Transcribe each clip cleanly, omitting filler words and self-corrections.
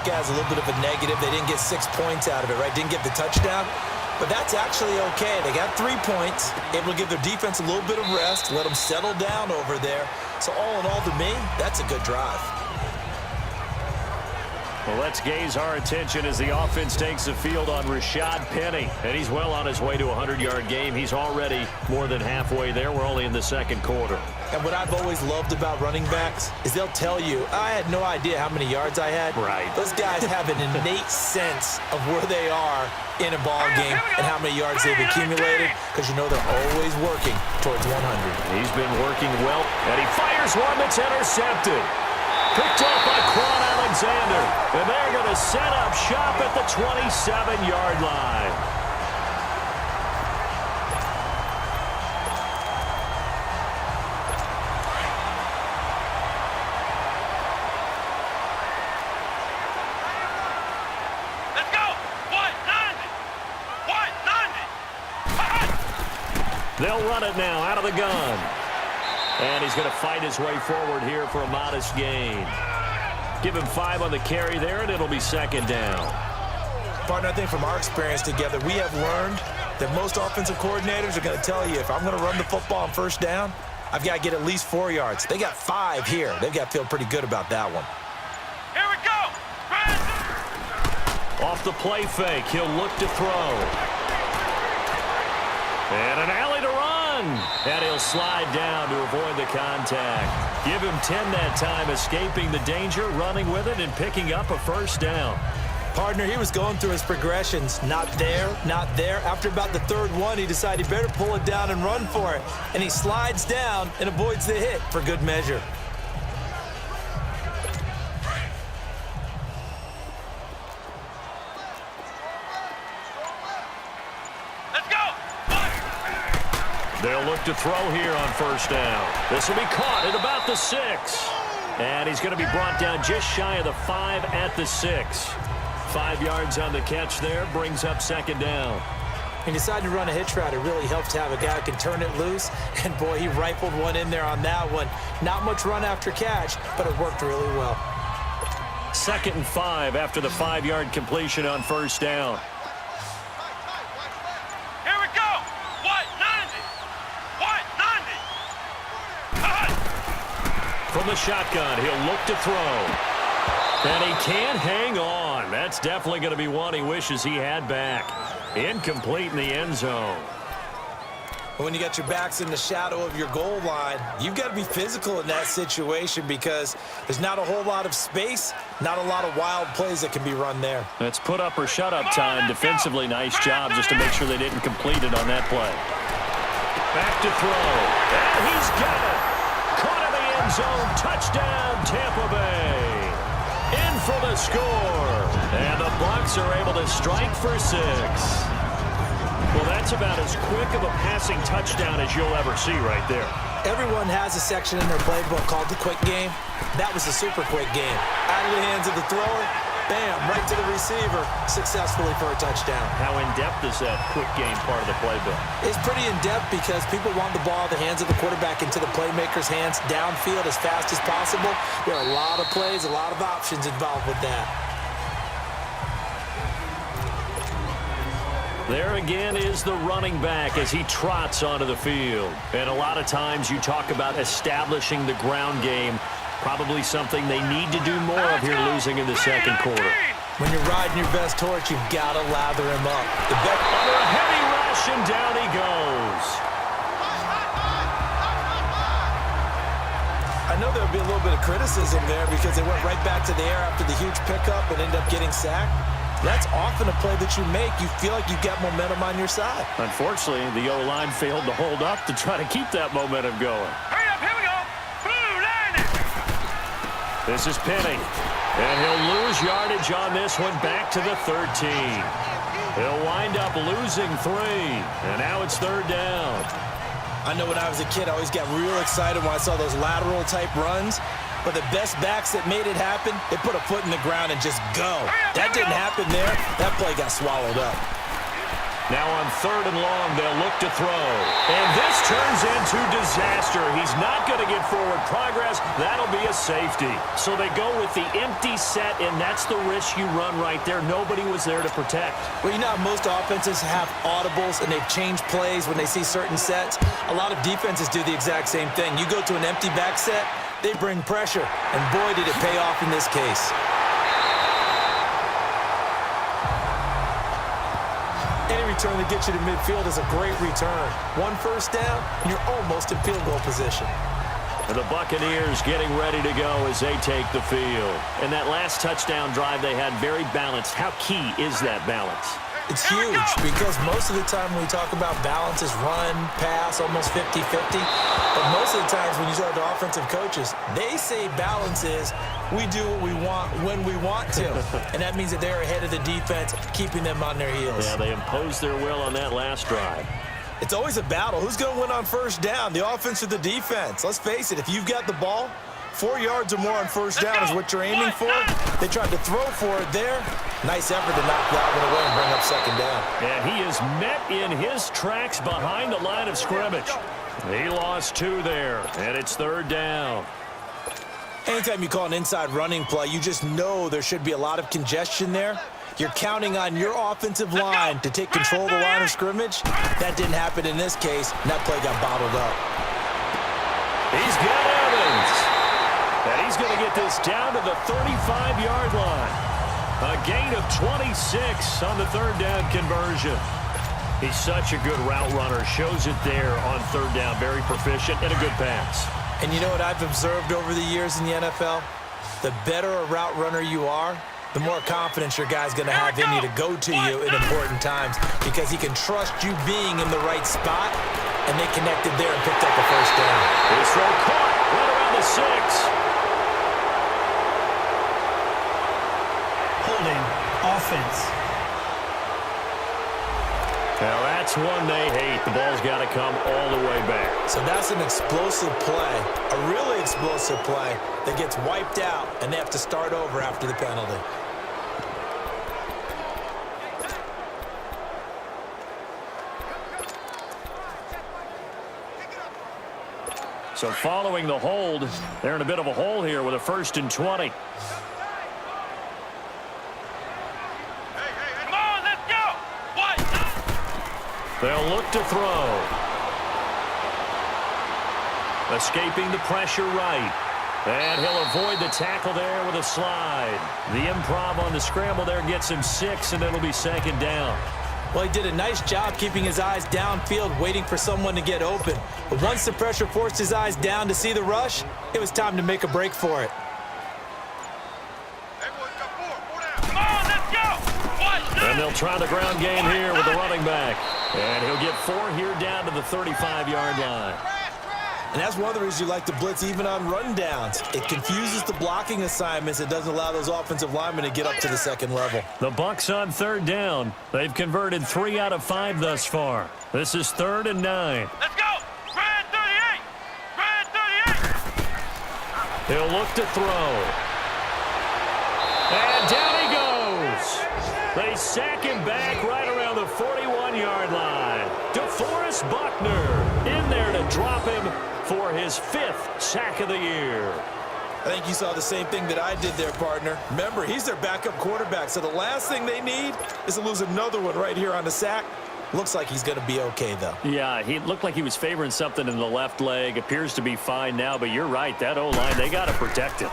look at as a little bit of a negative. They didn't get 6 points out of it, right? Didn't get the touchdown. But that's actually okay. They got 3 points, able to give their defense a little bit of rest, let them settle down over there. So all in all, to me, that's a good drive. Well, let's gaze our attention as the offense takes the field on Rashad Penny. And he's well on his way to a 100-yard game. He's already more than halfway there. We're only in the second quarter. And what I've always loved about running backs is they'll tell you, I had no idea how many yards I had. Right. Those guys have an innate sense of where they are in a ball game and how many yards they've accumulated, because you know they're always working towards 100. He's been working well, and he fires one that's intercepted. Picked off by Quan Alexander, and they're going to set up shop at the 27-yard line. They'll run it now out of the gun. And he's going to fight his way forward here for a modest gain. Give him 5 on the carry there, and it'll be second down. Partner, I think from our experience together, we have learned that most offensive coordinators are going to tell you, if I'm going to run the football on first down, I've got to get at least 4 yards. They got 5 here. They've got to feel pretty good about that one. Here we go. Off the play fake, he'll look to throw. And an alley to run. And he'll slide down to avoid the contact. Give him 10 that time, escaping the danger, running with it, and picking up a first down. Partner, he was going through his progressions. Not there, not there. After about the third one, he decided he better pull it down and run for it. And he slides down and avoids the hit for good measure. They'll look to throw here on first down. This will be caught at about the 6. And he's going to be brought down just shy of the 5 at the 6. 5 yards on the catch there, brings up second down. He decided to run a hitch route. It really helps to have a guy who can turn it loose. And, boy, he rifled one in there on that one. Not much run after catch, but it worked really well. 2nd and 5 after the 5-yard completion on first down. From the shotgun, he'll look to throw. And he can't hang on. That's definitely going to be one he wishes he had back. Incomplete in the end zone. When you got your backs in the shadow of your goal line, you've got to be physical in that situation because there's not a whole lot of space, not a lot of wild plays that can be run there. That's put up or shut up time. Defensively, nice job just to make sure they didn't complete it on that play. Back to throw. And he's got it. Caught in the end zone. Touchdown, Tampa Bay. In for the score. And the Bucs are able to strike for 6. Well, that's about as quick of a passing touchdown as you'll ever see right there. Everyone has a section in their playbook called the quick game. That was a super quick game. Out of the hands of the thrower, bam, right to the receiver, successfully for a touchdown. How in-depth is that quick game part of the playbook? It's pretty in-depth because people want the ball in the hands of the quarterback into the playmaker's hands downfield as fast as possible. There are a lot of plays, a lot of options involved with that. There again is the running back as he trots onto the field. And a lot of times you talk about establishing the ground game. Probably something they need to do more of here losing in the second quarter. When you're riding your best horse, you've got to lather him up. Under a heavy rush, and down he goes. I know there'll be a little bit of criticism there because they went right back to the air after the huge pickup and ended up getting sacked. That's often a play that you make. You feel like you've got momentum on your side. Unfortunately, the O-line failed to hold up to try to keep that momentum going. Hurry up, here we go. Blue line. This is Penny. And he'll lose yardage on this one back to the 13. He'll wind up losing 3. And now it's third down. I know when I was a kid, I always got real excited when I saw those lateral type runs. But the best backs that made it happen, they put a foot in the ground and just go. That didn't happen there. That play got swallowed up. Now on 3rd and long, they'll look to throw. And this turns into disaster. He's not going to get forward progress. That'll be a safety. So they go with the empty set, and that's the risk you run right there. Nobody was there to protect. Well, you know how most offenses have audibles and they've changed plays when they see certain sets? A lot of defenses do the exact same thing. You go to an empty back set, they bring pressure. And boy, did it pay off in this case. Any return that gets you to midfield is a great return. 1 first down, and you're almost in field goal position. And the Buccaneers getting ready to go as they take the field. And that last touchdown drive they had very balanced. How key is that balance? It's huge because most of the time when we talk about balance is run, pass, almost 50-50. But most of the times when you talk to offensive coaches, they say balance is we do what we want when we want to. And that means that they're ahead of the defense, keeping them on their heels. Yeah, they imposed their will on that last drive. It's always a battle. Who's going to win on first down, the offense or the defense? Let's face it, if you've got the ball, 4 yards or more on first down is what you're aiming for. They tried to throw for it there. Nice effort to knock that one away and bring up second down. And he is met in his tracks behind the line of scrimmage. He lost 2 there, and it's 3rd down. Anytime you call an inside running play, you just know there should be a lot of congestion there. You're counting on your offensive line to take control of the line of scrimmage. That didn't happen in this case, and that play got bottled up. He's got Evans. And he's going to get this down to the 35-yard line. A gain of 26 on the 3rd down conversion. He's such a good route runner. Shows it there on 3rd down. Very proficient and a good pass. And you know what I've observed over the years in the NFL? The better a route runner you are, the more confidence your guy's going to have in you to go to you in important times because he can trust you being in the right spot, and they connected there and picked up a first down. This throw caught right around the 6. Holding offense. Now that's one they hate. The ball's got to come all the way back. So that's an explosive play, a really explosive play that gets wiped out, and they have to start over after the penalty. So following the hold, they're in a bit of a hole here with a 1st and 20. Come on, let's go. What? They'll look to throw. Escaping the pressure right. And he'll avoid the tackle there with a slide. The improv on the scramble there gets him 6, and it'll be 2nd down. Well, he did a nice job keeping his eyes downfield, waiting for someone to get open. But once the pressure forced his eyes down to see the rush, it was time to make a break for it. Come on, let's go. What? And they'll try the ground game here with the running back. And he'll get 4 here down to the 35-yard line. And that's one of the reasons you like to blitz even on rundowns. It confuses the blocking assignments. It doesn't allow those offensive linemen to get up to the second level. The Bucs on 3rd down. They've converted 3 out of 5 thus far. This is 3rd and 9. Let's go. Red 38. Red 38. He'll look to throw. And down he goes. They sack him back right around the 41-yard line. DeForest Buckner in there to drop him for his 5th sack of the year. I think you saw the same thing that I did there, partner. Remember, he's their backup quarterback, so the last thing they need is to lose another one right here on the sack. Looks like he's going to be okay, though. Yeah, he looked like he was favoring something in the left leg. Appears to be fine now, but you're right. That O-line, they got to protect him.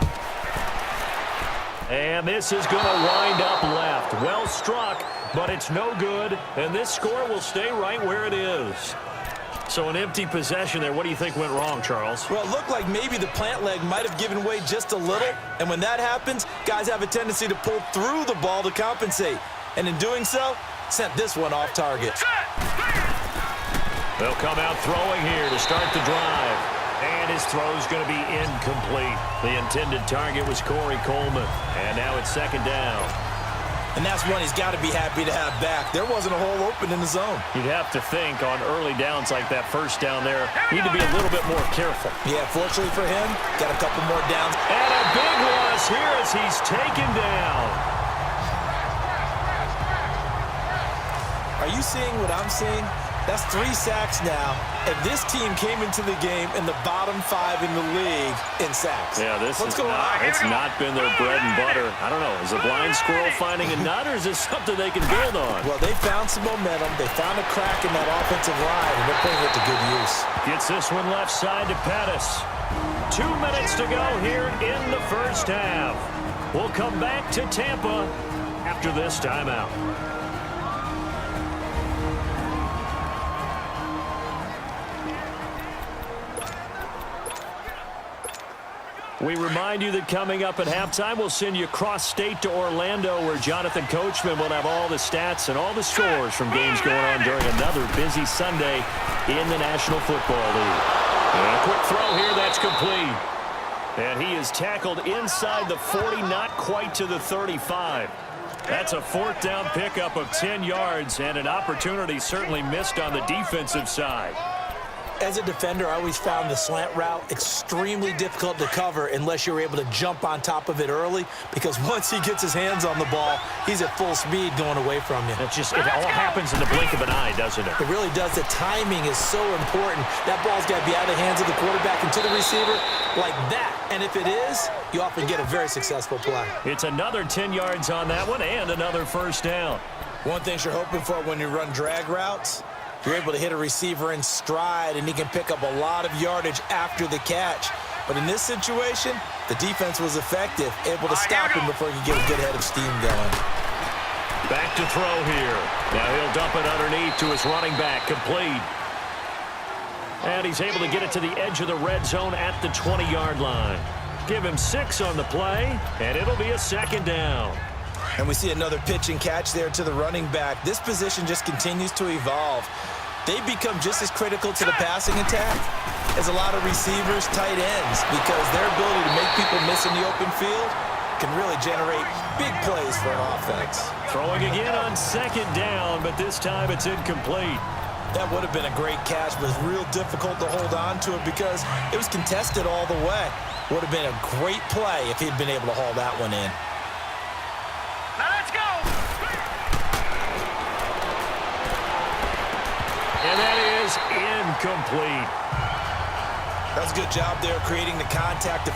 And this is going to wind up left. Well struck, but it's no good. And this score will stay right where it is. So an empty possession there. What do you think went wrong, Charles? Well, it looked like maybe the plant leg might have given way just a little. And when that happens, guys have a tendency to pull through the ball to compensate. And in doing so, sent this one off target. They'll come out throwing here to start the drive. And his throw's going to be incomplete. The intended target was Corey Coleman. And now it's 2nd down. And that's one he's got to be happy to have back. There wasn't a hole open in the zone. You'd have to think on early downs like that first down there, need to be a little bit more careful. Yeah, fortunately for him, got a couple more downs. And a big loss here as he's taken down. Are you seeing what I'm seeing? That's 3 sacks now, and this team came into the game in the bottom 5 in the league in sacks. Yeah, What's going on? it's not been their bread and butter. I don't know. Is a blind squirrel finding a nut, or is this something they can build on? Well, they found some momentum. They found a crack in that offensive line, and they're putting it to good use. Gets this one left side to Pettis. 2 minutes to go here in the first half. We'll come back to Tampa after this timeout. We remind you that coming up at halftime, we'll send you cross-state to Orlando, where Jonathan Coachman will have all the stats and all the scores from games going on during another busy Sunday in the National Football League. And a quick throw here, that's complete. And he is tackled inside the 40, not quite to the 35. That's a 4th down pickup of 10 yards, and an opportunity certainly missed on the defensive side. As a defender, I always found the slant route extremely difficult to cover unless you're able to jump on top of it early, because once he gets his hands on the ball, he's at full speed going away from you. It all happens in the blink of an eye, doesn't it? It really does. The timing is so important. That ball's got to be out of the hands of the quarterback and to the receiver like that. And if it is, you often get a very successful play. It's another 10 yards on that one and another first down. One thing you're hoping for when you run drag routes, you're able to hit a receiver in stride, and he can pick up a lot of yardage after the catch. But in this situation, the defense was effective, able to stop him before he could get a good head of steam going. Back to throw here. Now he'll dump it underneath to his running back, complete. And he's able to get it to the edge of the red zone at the 20-yard line. Give him 6 on the play, and it'll be a 2nd down. And we see another pitch and catch there to the running back. This position just continues to evolve. They become just as critical to the passing attack as a lot of receivers, tight ends, because their ability to make people miss in the open field can really generate big plays for an offense. Throwing again on 2nd down, but this time it's incomplete. That would have been a great catch, but it's real difficult to hold on to it because it was contested all the way. Would have been a great play if he'd been able to haul that one in. Now let's go. And that is incomplete. That was a good job there creating the contact.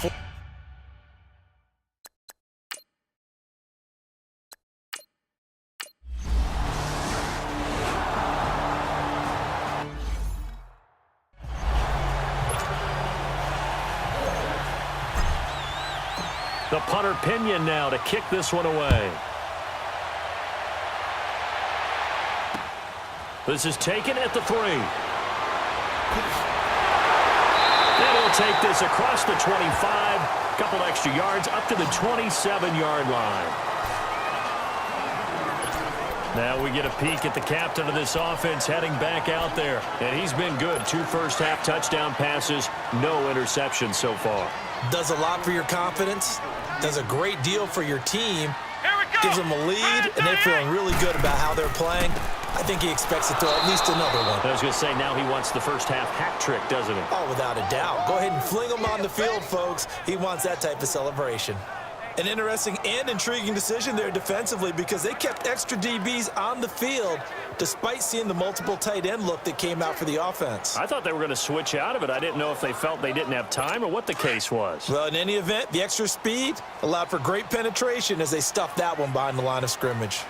The punter Pinion now to kick this one away. This is taken at the 3. And he'll take this across the 25. Couple extra yards up to the 27-yard line. Now we get a peek at the captain of this offense heading back out there. And he's been good. 2 first-half touchdown passes, no interceptions so far. Does a lot for your confidence, does a great deal for your team, gives them a lead, and they're feeling really good about how they're playing. I think he expects to throw at least another one. I was going to say, now he wants the first-half hat trick, doesn't he? Oh, without a doubt. Go ahead and fling him on the field, folks. He wants that type of celebration. An interesting and intriguing decision there defensively because they kept extra DBs on the field despite seeing the multiple tight end look that came out for the offense. I thought they were going to switch out of it. I didn't know if they felt they didn't have time or what the case was. Well, in any event, the extra speed allowed for great penetration as they stuffed that one behind the line of scrimmage.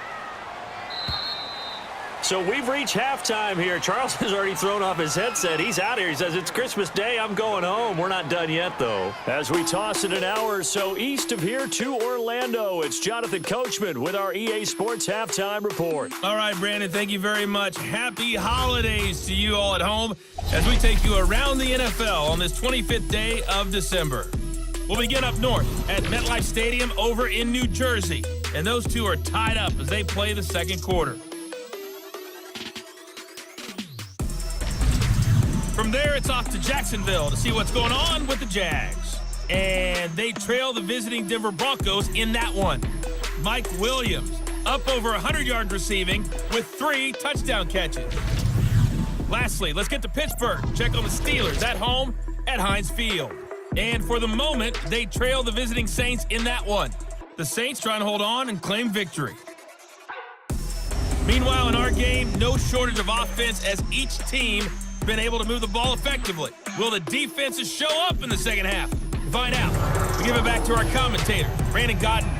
So we've reached halftime here. Charles has already thrown off his headset. He's out here. He says, it's Christmas Day. I'm going home. We're not done yet, though. As we toss it an hour or so east of here to Orlando, it's Jonathan Coachman with our EA Sports Halftime Report. All right, Brandon, thank you very much. Happy holidays to you all at home as we take you around the NFL on this 25th day of December. We'll begin up north at MetLife Stadium over in New Jersey, and those two are tied up as they play the second quarter. From there, it's off to Jacksonville to see what's going on with the Jags. And they trail the visiting Denver Broncos in that one. Mike Williams up over 100 yards receiving with 3 touchdown catches. Lastly, let's get to Pittsburgh. Check on the Steelers at home at Heinz Field. And for the moment, they trail the visiting Saints in that one. The Saints trying to hold on and claim victory. Meanwhile, in our game, no shortage of offense as each team has been able to move the ball effectively. Will the defenses show up in the second half? To find out, we give it back to our commentator, Brandon Godden.